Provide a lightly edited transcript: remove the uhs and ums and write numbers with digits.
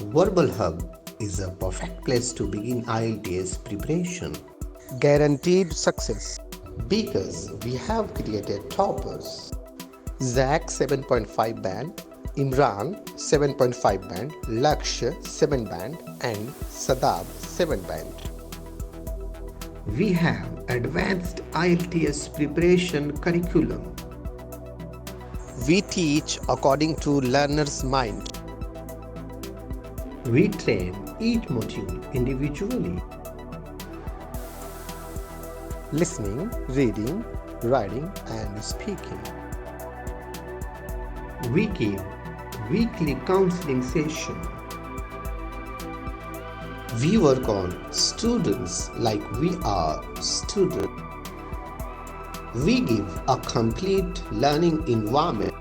VerbalHub is a perfect place to begin IELTS preparation Guaranteed success. because we have created toppers. Zach 7.5 band, Imran 7.5 band, Lakshya 7 band, and Sadab 7 band. We have advanced IELTS preparation curriculum. We teach according to learner's mind. We train each module individually. Listening, reading, writing, and speaking. We give weekly counseling session. We work on students like we are students. We give a complete learning environment.